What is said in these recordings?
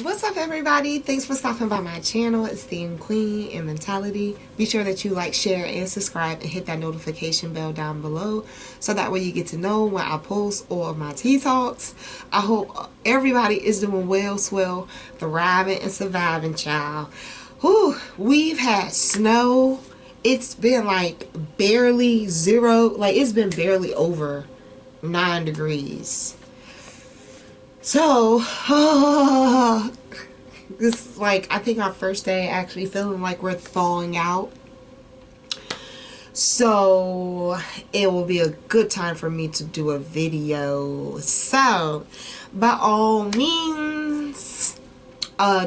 What's up, everybody? Thanks for stopping by my channel, Esteemed Queen and Mentality. Be sure that you like, share, and subscribe, and hit that notification bell down below so that way you get to know when I post all of my TeaTalks. I hope everybody is doing well, swell, thriving, and surviving, child. Whew, we've had snow. It's been like barely zero, like it's been barely over 9 degrees. So, this is like, I think our first day actually feeling like we're thawing out. So, it will be a good time for me to do a video. So, by all means,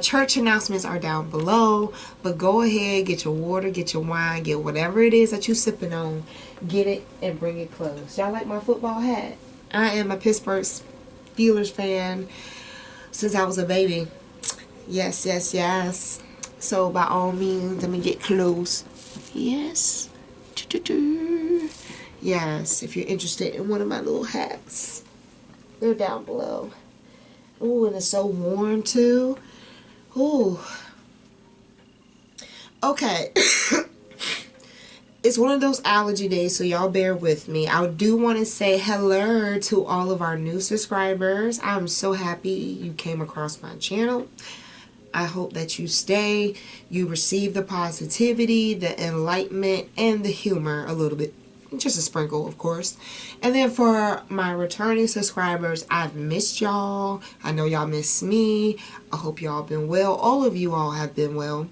church announcements are down below. But go ahead, get your water, get your wine, get whatever it is that you're sipping on. Get it and bring it close. Y'all like my football hat? I am a Pittsburgh Steelers fan since I was a baby. Yes, yes, yes. So by all means, let me get close. Yes. Yes, if you're interested in one of my little hats, they're down below. Ooh, and it's so warm too. Ooh. Okay. It's one of those allergy days, so y'all bear with me. I do want to say hello to all of our new subscribers. I'm so happy you came across my channel. I hope that you stay, you receive the positivity, the enlightenment, and the humor a little bit. Just a sprinkle, of course. And then for my returning subscribers, I've missed y'all. I know y'all miss me. I hope y'all been well. All of you all have been well.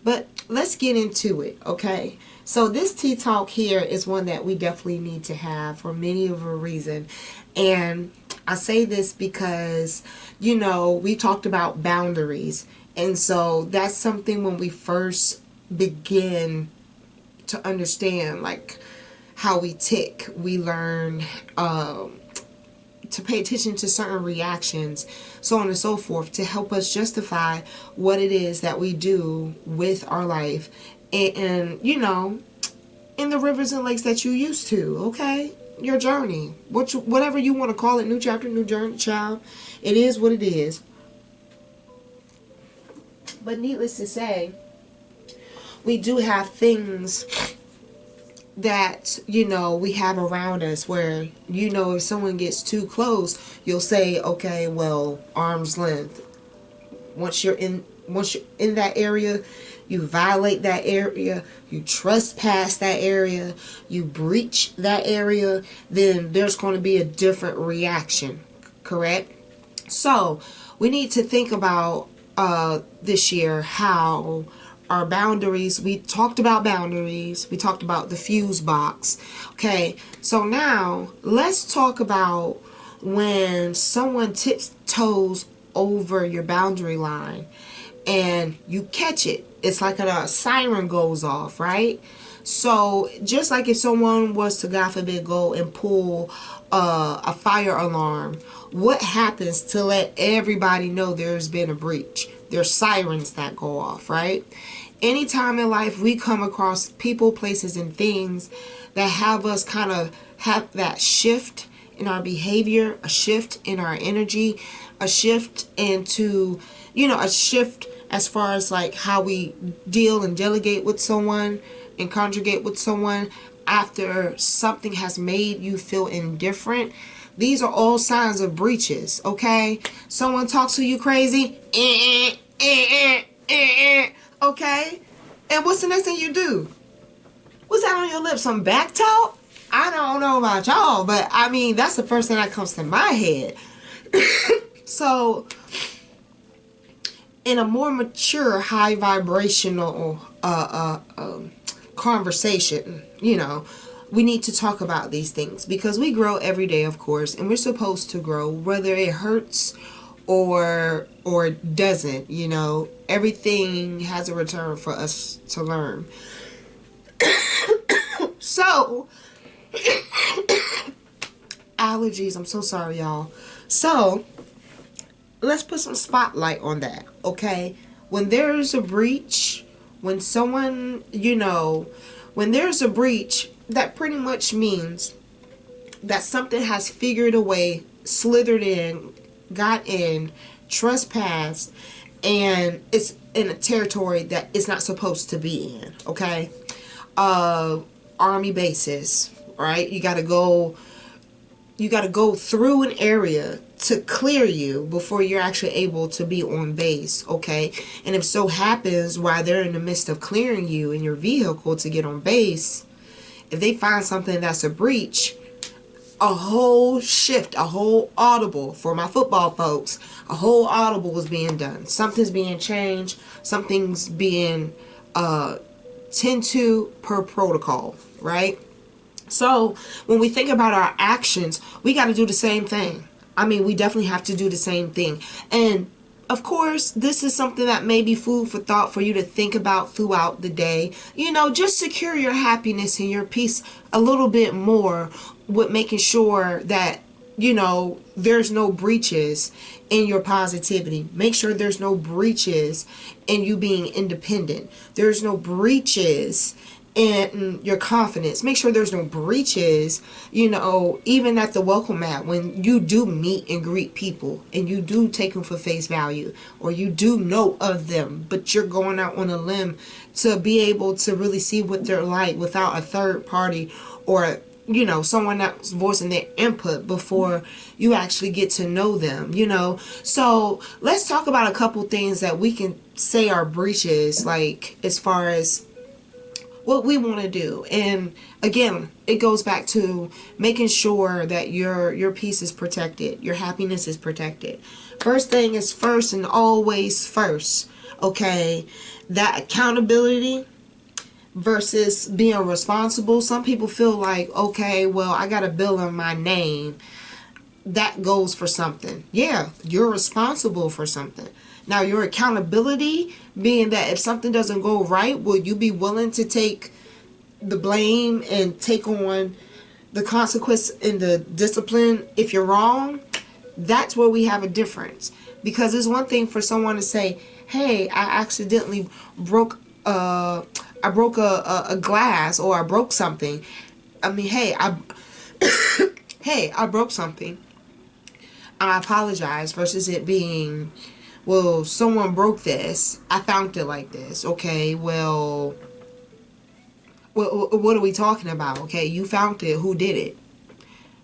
But let's get into it, okay? So this tea talk here is one that we definitely need to have for many of a reason. And I say this because, you know, we talked about boundaries. And so that's something when we first begin to understand, like, how we tick. We learn to pay attention to certain reactions, so on and so forth, to help us justify what it is that we do with our life and you know, in the rivers and lakes that you used to, okay? Your journey, whatever you want to call it, new chapter, new journey, child. It is what it is. But needless to say, we do have things that, you know, we have around us where, you know, if someone gets too close, you'll say, okay, well, arm's length. Once you're in that area, you violate that area, you trespass that area, you breach that area, then there's going to be a different reaction, correct? So we need to think about this year how our boundaries, we talked about boundaries, we talked about the fuse box. Okay, so now let's talk about when someone tiptoes over your boundary line and you catch it. It's like a siren goes off, right? So just like if someone was to, God forbid, go and pull a fire alarm, what happens to let everybody know there's been a breach? There's sirens that go off, right? Anytime in life we come across people, places, and things that have us kind of have that shift in our behavior, a shift in our energy, a shift into, you know, a shift as far as like how we deal and delegate with someone and conjugate with someone after something has made you feel indifferent. These are all signs of breaches, okay? Someone talks to you crazy, okay? And what's the next thing you do? What's that on your lips? Some back talk? I don't know about y'all, but I mean, that's the first thing that comes to my head. So, in a more mature, high vibrational conversation, you know, we need to talk about these things because we grow every day, of course, and we're supposed to grow whether it hurts or doesn't, you know. Everything has a return for us to learn. So allergies, I'm so sorry, y'all. So let's put some spotlight on that, okay? When there's a breach, when someone, you know, when there's a breach, that pretty much means that something has figured a way, slithered in, got in trespassed and it's in a territory that it's not supposed to be in, okay? Army bases, right? You got to go through an area to clear you before you're actually able to be on base, okay? And if so happens while they're in the midst of clearing you in your vehicle to get on base, if they find something that's a breach, a whole shift, a whole audible for my football folks, a whole audible is being done. Something's being changed, something's being tend to per protocol, right? So when we think about our actions, we got to do the same thing. I mean, we definitely have to do the same thing. And of course, this is something that may be food for thought for you to think about throughout the day. You know, just secure your happiness and your peace a little bit more with making sure that, you know, there's no breaches in your positivity. Make sure there's no breaches in you being independent. There's no breaches in your confidence. Make sure there's no breaches, you know, even at the welcome mat when you do meet and greet people and you do take them for face value, or you do know of them, but you're going out on a limb to be able to really see what they're like without a third party or, you know, someone that's voicing their input before you actually get to know them, you know. So let's talk about a couple things that we can say are breaches, like as far as what we want to do. And again, it goes back to making sure that your peace is protected, your happiness is protected. First thing is first and always first, okay? That accountability versus being responsible. Some people feel like, okay, well, I got a bill in my name. That goes for something. Yeah, you're responsible for something. Now, your accountability being that if something doesn't go right, will you be willing to take the blame and take on the consequence and the discipline if you're wrong? That's where we have a difference. Because it's one thing for someone to say, hey, I accidentally broke a glass, or I broke something. I mean, hey, I broke something. I apologize, versus it being, well, someone broke this. I found it like this. Okay, well, what are we talking about? Okay, you found it. Who did it?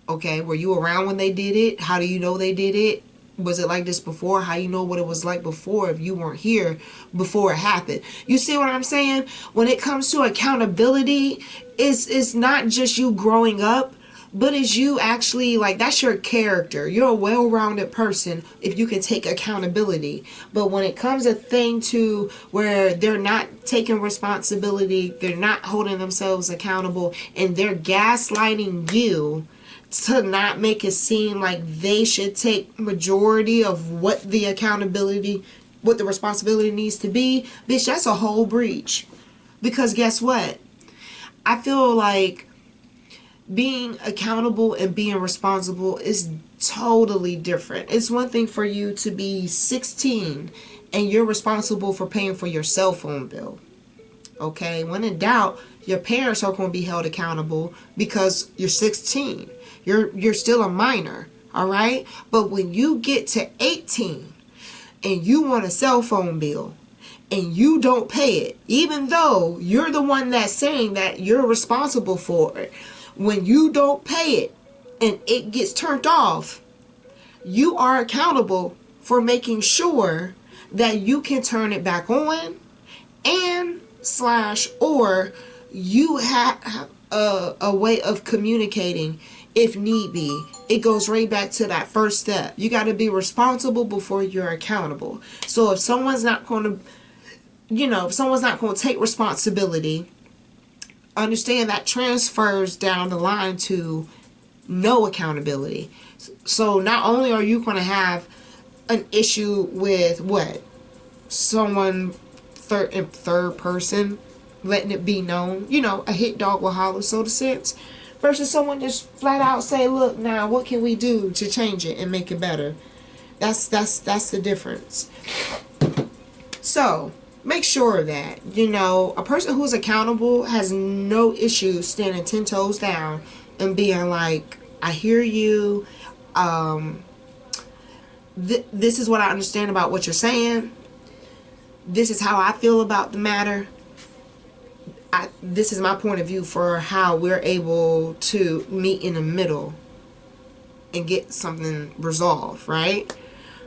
Okay, were you around when they did it? How do you know they did it? Was it like this before? How you know what it was like before if you weren't here before it happened? You see what I'm saying? When it comes to accountability, it's not just you growing up, but it's you actually, like, that's your character. You're a well-rounded person if you can take accountability. But when it comes a thing to where they're not taking responsibility, they're not holding themselves accountable, and they're gaslighting you to not make it seem like they should take majority of what the accountability, what the responsibility needs to be, bitch, that's a whole breach. Because guess what? I feel like being accountable and being responsible is totally different. It's one thing for you to be 16 and you're responsible for paying for your cell phone bill. Okay, when in doubt, your parents are going to be held accountable because you're 16. You're still a minor, all right? But when you get to 18 and you want a cell phone bill and you don't pay it, even though you're the one that's saying that you're responsible for it, when you don't pay it and it gets turned off, you are accountable for making sure that you can turn it back on and / or you have a way of communicating if need be. It goes right back to that first step. You got to be responsible before you're accountable. So if someone's not going to, if someone's not going to take responsibility, understand that transfers down the line to no accountability. So not only are you going to have an issue with what? Someone third person letting it be known, a hit dog will holler, so to sense, versus someone just flat out say, look, now what can we do to change it and make it better? That's the difference. So make sure that, a person who's accountable has no issue standing 10 toes down and being like, I hear you. this is what I understand about what you're saying. This is how I feel about the matter. This is my point of view for how we're able to meet in the middle and get something resolved, right?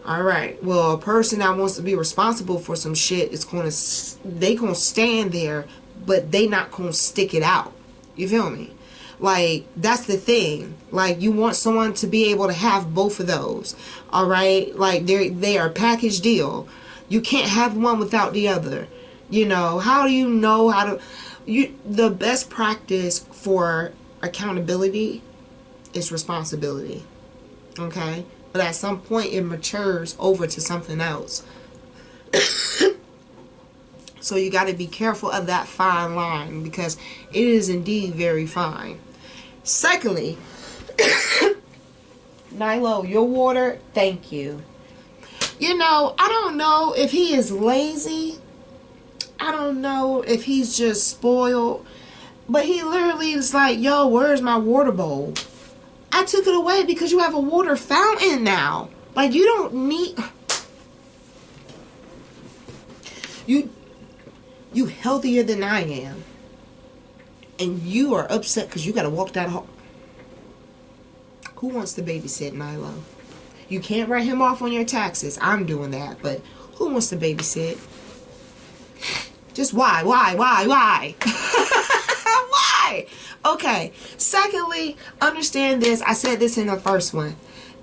All right. Well, a person that wants to be responsible for some shit is gonna stand there, but they not gonna stick it out. You feel me? Like, that's the thing. Like, you want someone to be able to have both of those. All right? Like, they are a package deal. You can't have one without the other. You know, how do you know how to... the best practice for accountability is responsibility. Okay? But at some point, it matures over to something else. So you got to be careful of that fine line, because it is indeed very fine. Secondly, Nilo, your water, thank you. You know, I don't know if he is lazy. I don't know if he's just spoiled. But he literally is like, yo, where's my water bowl? I took it away because you have a water fountain now. Like, you don't need... You healthier than I am. And you are upset because you got to walk that home. Who wants to babysit Nilo? You can't write him off on your taxes. I'm doing that. But who wants to babysit? Just why? Why? Okay. Secondly, understand this. I said this in the first one.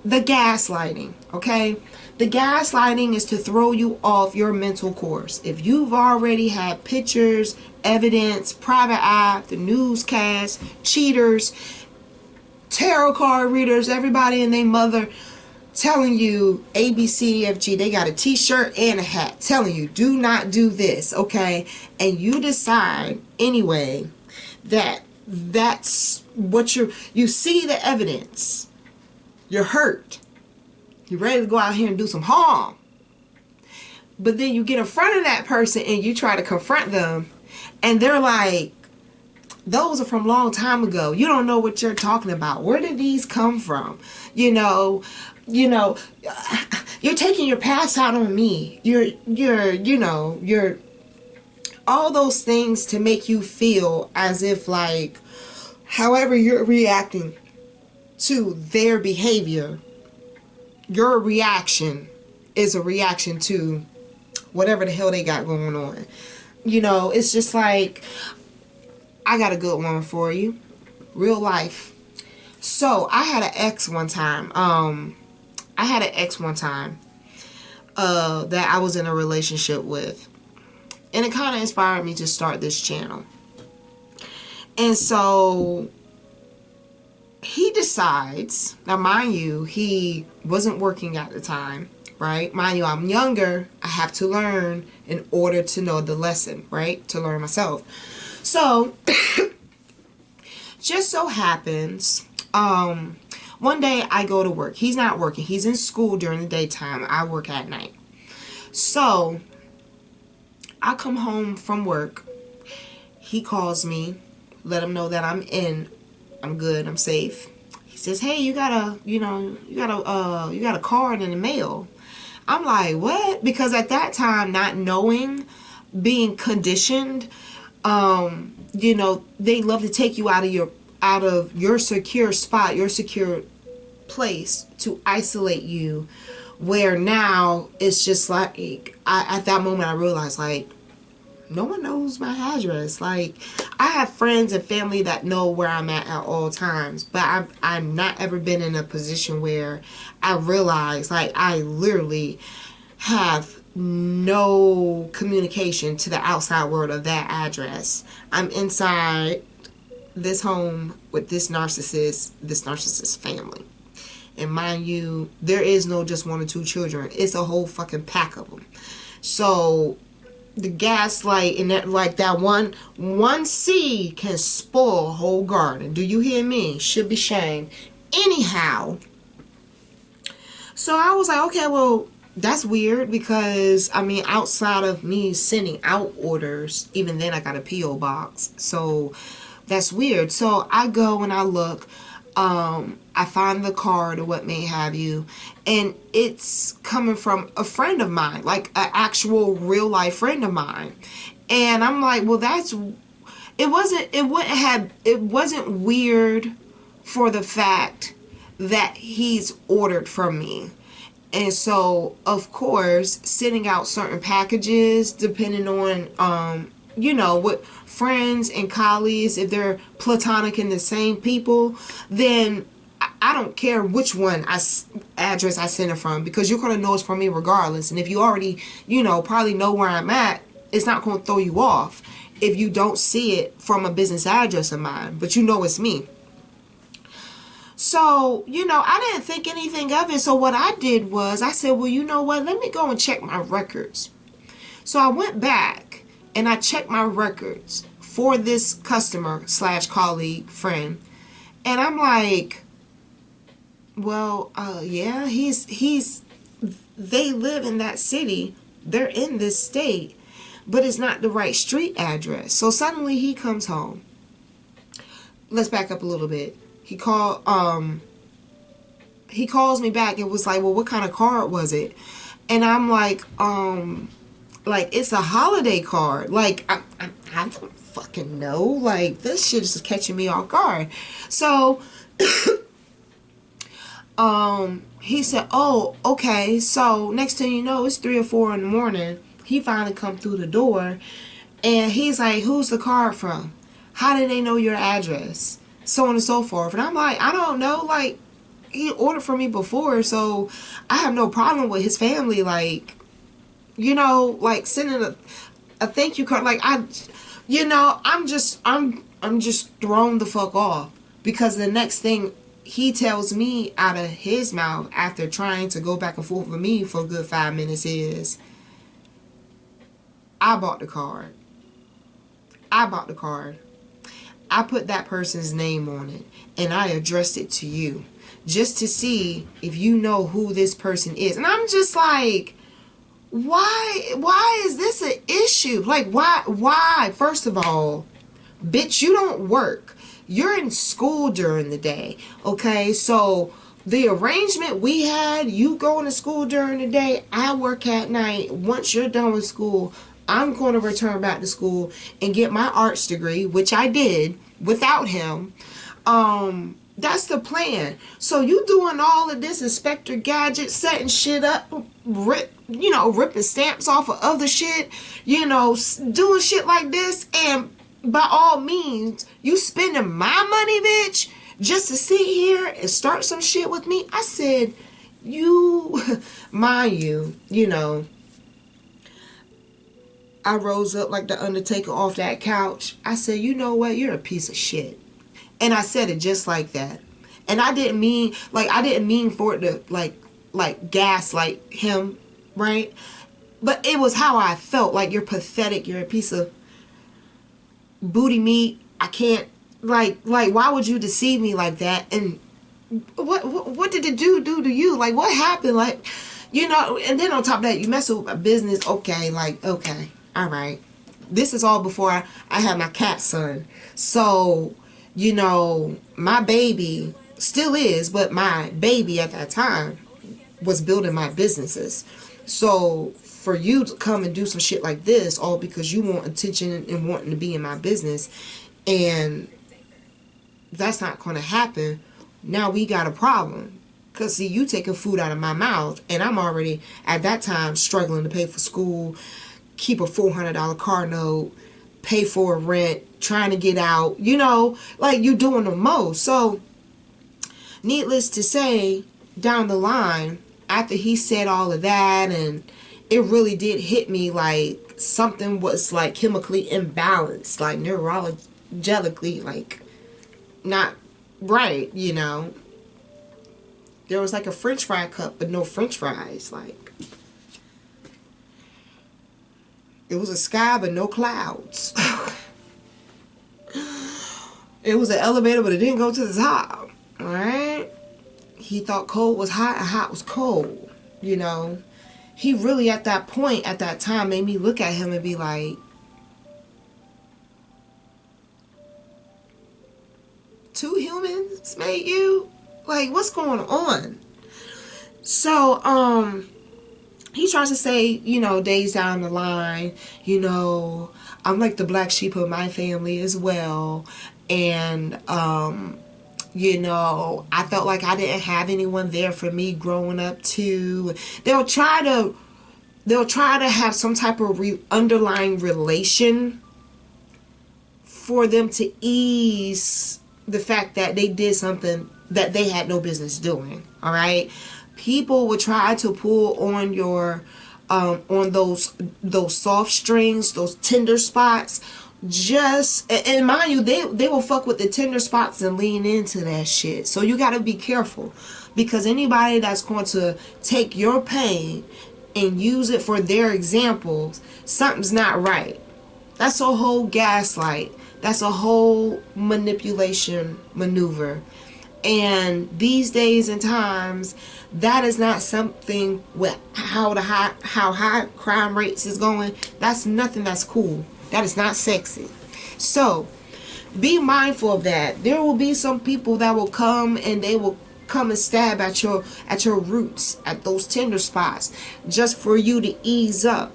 The gaslighting. Okay? The gaslighting is to throw you off your mental course. If you've already had pictures, evidence, private eye, the newscast, cheaters, tarot card readers, everybody and their mother telling you A, B, C, E, F, G, they got a t-shirt and a hat telling you do not do this, okay? And you decide anyway that that's what you see the evidence. You're hurt. You're ready to go out here and do some harm. But then you get in front of that person and you try to confront them, and they're like, those are from a long time ago. You don't know what you're talking about. Where did these come from? You know, you're taking your past out on me. You're all those things to make you feel as if, like, however you're reacting to their behavior, your reaction is a reaction to whatever the hell they got going on. You know, it's just like, I got a good one for you. Real life. So, I had an ex one time. That I was in a relationship with. And it kind of inspired me to start this channel. And so, he decides, now mind you, he wasn't working at the time, right? Mind you, I'm younger. I have to learn in order to know the lesson, right? To learn myself. So, just so happens, one day I go to work. He's not working. He's in school during the daytime. I work at night. So, I come home from work. He calls me, let him know that I'm good, I'm safe. He says, hey, you got a card in the mail. I'm like, what? Because at that time, not knowing, being conditioned, they love to take you out of your secure spot, your secure place, to isolate you, where now it's just like, at that moment I realized, like, no one knows my address. Like, I have friends and family that know where I'm at all times, but I've not ever been in a position where I realize, like, I literally have no communication to the outside world of that address. I'm inside this home with this narcissist family. And mind you, there is no just one or two children. It's a whole fucking pack of them. So the gaslight and that, like, that one seed can spoil a whole garden. Do you hear me? Should be shamed. Anyhow, so I was like, okay, well, that's weird, because I mean, outside of me sending out orders, even then I got a P.O. box. So that's weird. So I go and I look. I find the card or what may have you, and it's coming from a friend of mine, like an actual real life friend of mine. And I'm like, well, it wasn't weird for the fact that he's ordered from me. And so, of course, sending out certain packages, depending on, what friends and colleagues, if they're platonic and the same people, then I don't care which address I send it from, because you're going to know it's from me regardless. And if you already, probably know where I'm at, it's not going to throw you off if you don't see it from a business address of mine, but it's me. So, I didn't think anything of it. So what I did was I said, well, you know what? Let me go and check my records. So I went back and I checked my records for this customer / colleague friend. And I'm like, well, yeah, they live in that city. They're in this state, but it's not the right street address. So suddenly he comes home. Let's back up a little bit. He calls me back and was like, well, what kind of card was it? And I'm like, it's a holiday card. Like, I don't fucking know. Like, this shit is just catching me off guard. So, he said, oh, okay. So, next thing you know, it's 3 or 4 in the morning. He finally come through the door. And he's like, who's the card from? How did they know your address? So on and so forth. And I'm like, I don't know. Like, he ordered from me before, so I have no problem with his family. Like, sending a thank you card. Like, I'm just thrown the fuck off, because the next thing he tells me out of his mouth after trying to go back and forth with me for a good 5 minutes is, I bought the card. I put that person's name on it, and I addressed it to you just to see if you know who this person is. And I'm just like, why is this an issue? Like, why? First of all, bitch, you don't work. You're in school during the day, okay? So the arrangement we had, you going to school during the day, I work at night. Once you're done with school, I'm going to return back to school and get my arts degree, which I did without him. That's the plan. So you doing all of this Inspector Gadget, setting shit up, ripping stamps off of other shit, doing shit like this, and by all means, you spending my money, bitch, just to sit here and start some shit with me. I said, mind you, I rose up like the Undertaker off that couch. I said, you know what? You're a piece of shit. And I said it just like that. And I didn't mean for it to like gaslight him, right? But it was how I felt. Like, you're pathetic. You're a piece of booty meat. I can't, like why would you deceive me like that? And what did the dude do to you? Like, what happened? Like, and then on top of that, you mess with my business. Okay, okay. All right. This is all before I had my cat son. So, my baby still is, but my baby at that time was building my businesses. So for you to come and do some shit like this, all because you want attention and wanting to be in my business, and that's not going to happen, now we got a problem. Because, see, you taking food out of my mouth, and I'm already, at that time, struggling to pay for school, keep a $400 car note, pay for rent, trying to get out, like, you're doing the most. So, needless to say, down the line, after he said all of that, and it really did hit me like something was like chemically imbalanced, like neurologically, like not right, There was like a French fry cup, but no French fries, like. It was a sky, but no clouds. It was an elevator, but it didn't go to the top. Alright? He thought cold was hot and hot was cold. He really, at that point, at that time, made me look at him and be like, two humans made you? Like, what's going on? So, he tries to say, you know, days down the line, you know, I'm like the black sheep of my family as well. And, you know, I felt like I didn't have anyone there for me growing up too. They'll try to have some type of underlying relation for them to ease the fact that they did something that they had no business doing. All right, people will try to pull on your on those soft strings, those tender spots. Just, and mind you, they will fuck with the tender spots and lean into that shit. So you got to be careful, because anybody that's going to take your pain and use it for their examples, something's not right. That's a whole gaslight. That's a whole manipulation maneuver. And these days and times, that is not something with how high crime rates is going. That's nothing that's cool. That is not sexy. So be mindful of that. There will be some people that will come and they will come and stab at your roots, at those tender spots, just for you to ease up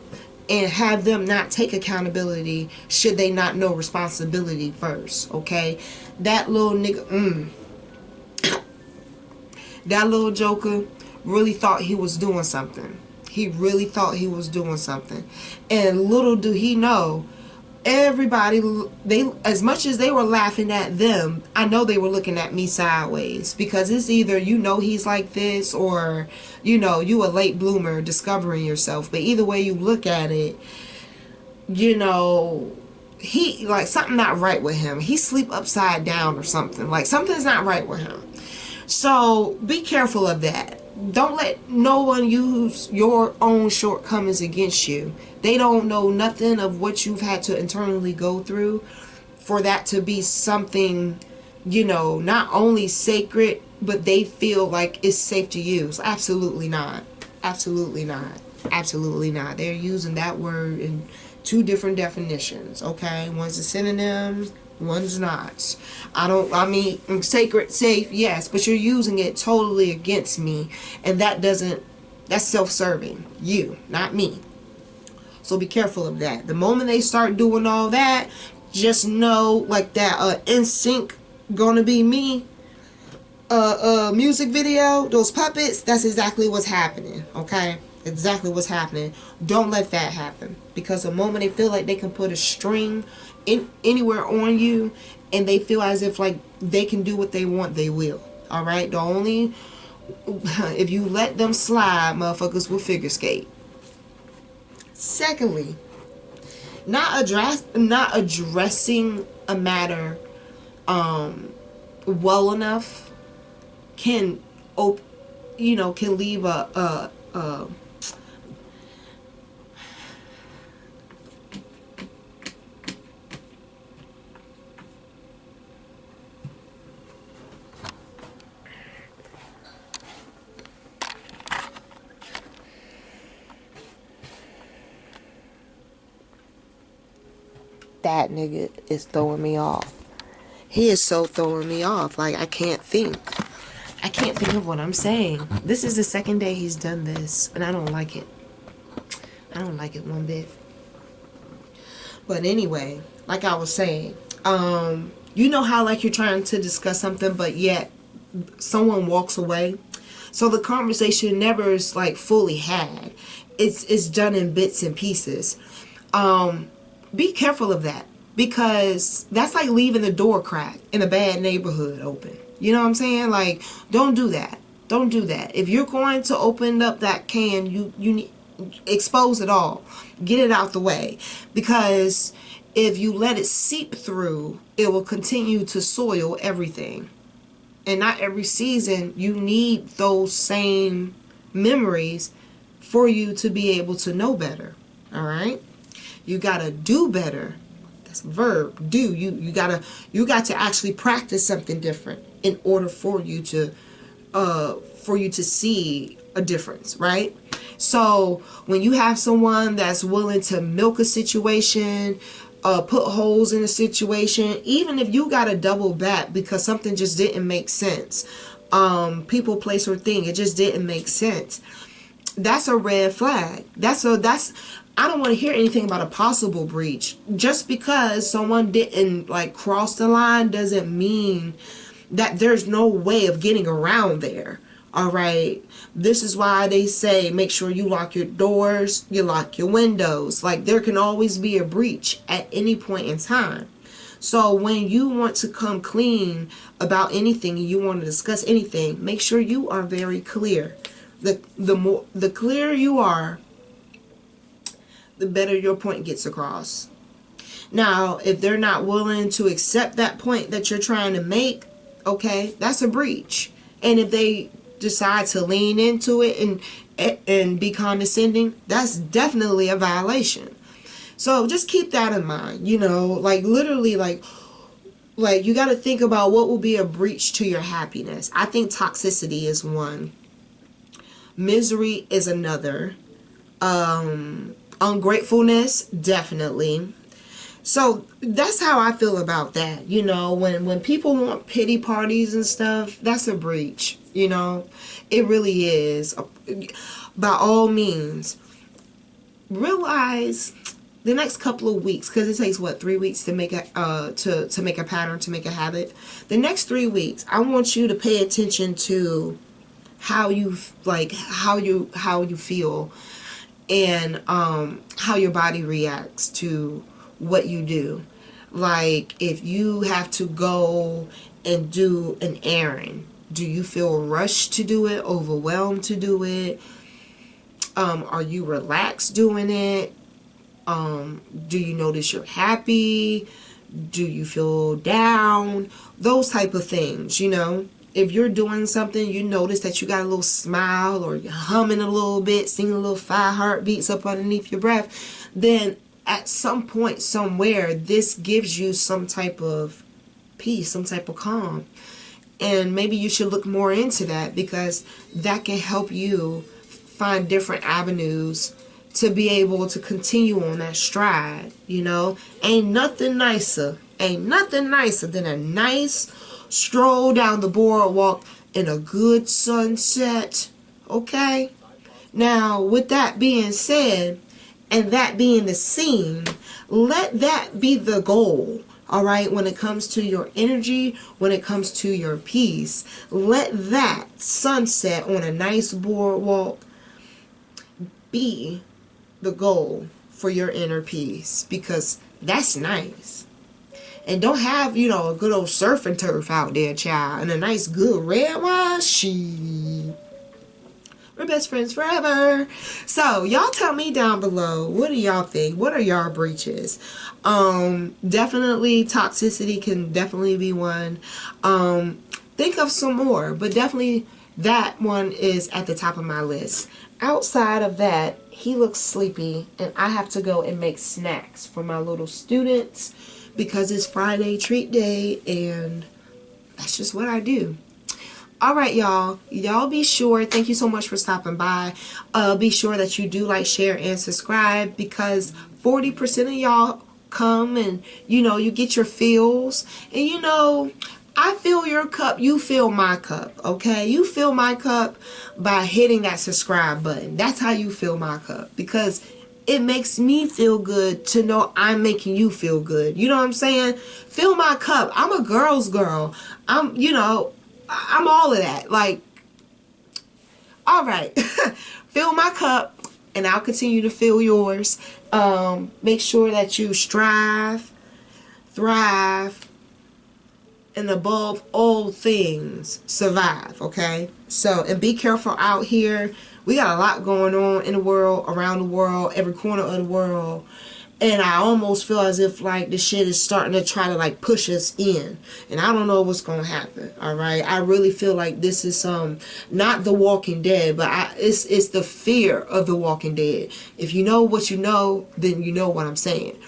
and have them not take accountability should they not know responsibility first. Okay, that little nigga, that little joker really thought he was doing something. He really thought he was doing something, and little do he know, everybody, they, as much as they were laughing at them, I know they were looking at me sideways, because it's either, you know, he's like this, or, you know, you a late bloomer discovering yourself. But either way you look at it, you know, he, like, something not right with him. He sleep upside down or something. Like, something's not right with him. So be careful of that. Don't let no one use your own shortcomings against you. They don't know nothing of what you've had to internally go through for that to be something, you know, not only sacred, but they feel like it's safe to use. Absolutely not. Absolutely not. Absolutely not. They're using that word in two different definitions, okay? One's a synonym, one's not. I mean, sacred, safe, yes, but you're using it totally against me, and that's self-serving. You, not me. So be careful of that. The moment they start doing all that, just know, like that NSYNC Gonna Be Me music video, those puppets, that's exactly what's happening, okay? Exactly what's happening. Don't let that happen, because the moment they feel like they can put a string anywhere on you, and they feel as if like they can do what they want, they will. All right, the only, if you let them slide, motherfuckers will figure skate. Secondly, not addressing a matter well enough can leave a that nigga is throwing me off. He is so throwing me off. Like, I can't think of what I'm saying. This is the second day he's done this, and I don't like it. I don't like it one bit. But anyway, like I was saying, you know how like you're trying to discuss something, but yet someone walks away. So the conversation never is like fully had. It's done in bits and pieces. Be careful of that, because that's like leaving the door crack in a bad neighborhood open. You know what I'm saying? Like, don't do that. Don't do that. If you're going to open up that can, you need, expose it all. Get it out the way, because if you let it seep through, it will continue to soil everything. And not every season you need those same memories for you to be able to know better. All right? You gotta do better. That's a verb. Do. You got to actually practice something different in order for you to see a difference, right? So when you have someone that's willing to milk a situation, put holes in the situation, even if you got to double back because something just didn't make sense. People, place, or thing, it just didn't make sense. That's a red flag. I don't want to hear anything about a possible breach. Just because someone didn't like cross the line doesn't mean that there's no way of getting around there. All right. This is why they say make sure you lock your doors, you lock your windows. Like, there can always be a breach at any point in time. So when you want to come clean about anything and you want to discuss anything, make sure you are very clear. The clearer you are, the better your point gets across. Now, if they're not willing to accept that point that you're trying to make, okay, that's a breach. And if they decide to lean into it and be condescending, that's definitely a violation. So just keep that in mind. You know, like, literally, like you got to think about what will be a breach to your happiness. I think toxicity is one. Misery is another. Ungratefulness, definitely. So that's how I feel about that. You know, when people want pity parties and stuff, that's a breach. You know, it really is. By all means, realize the next couple of weeks, because it takes 3 weeks to make a to make a pattern, to make a habit. The next 3 weeks, I want you to pay attention to how you feel, and how your body reacts to what you do. Like, if you have to go and do an errand, do you feel rushed to do it, overwhelmed to do it? Are you relaxed doing it? Do you notice you're happy? Do you feel down? Those type of things, you know. If you're doing something, you notice that you got a little smile, or you're humming a little bit, singing a little 5 heartbeats up underneath your breath, then at some point, somewhere, this gives you some type of peace, some type of calm. And maybe you should look more into that, because that can help you find different avenues to be able to continue on that stride. You know, ain't nothing nicer than a nice stroll down the boardwalk in a good sunset. Okay? Now, with that being said, and that being the scene, let that be the goal. All right, when it comes to your energy, when it comes to your peace, let that sunset on a nice boardwalk be the goal for your inner peace, because that's nice. And don't have, you know, a good old surf and turf out there, child, and a nice good red wine. We're best friends forever. So y'all tell me down below, what do y'all think? What are y'all breaches? Definitely toxicity can definitely be one. Think of some more, but definitely that one is at the top of my list. Outside of that, he looks sleepy, and I have to go and make snacks for my little students, because it's Friday treat day, and that's just what I do. All right, y'all be sure, thank you so much for stopping by. Be sure that you do like, share, and subscribe, because 40% of y'all come and, you know, you get your fills, and, you know, I fill your cup, you fill my cup. Okay, you fill my cup by hitting that subscribe button. That's how you fill my cup, because it makes me feel good to know I'm making you feel good. You know what I'm saying? Fill my cup. I'm a girl's girl. I'm, you know, I'm all of that. Like, all right. Fill my cup, and I'll continue to fill yours. Make sure that you strive, thrive, and above all things, survive. Okay? So, and be careful out here. We got a lot going on in the world, around the world, every corner of the world. And I almost feel as if, like, the shit is starting to try to, like, push us in. And I don't know what's going to happen, all right? I really feel like this is, not The Walking Dead, but it's the fear of The Walking Dead. If you know what you know, then you know what I'm saying.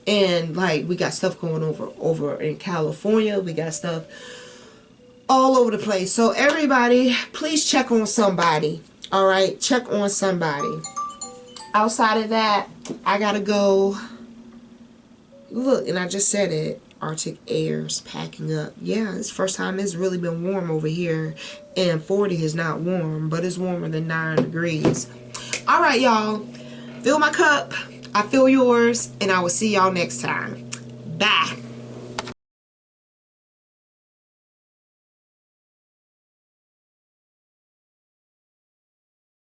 And, like, we got stuff going over in California. We got stuff all over the place. So, everybody, please check on somebody. All right, check on somebody. Outside of that, I gotta go Look, and I just said it. Arctic airs packing up. Yeah, it's the first time it's really been warm over here. And 40 is not warm, but it's warmer than 9 degrees. All right, y'all. Fill my cup. I fill yours. And I will see y'all next time. Bye.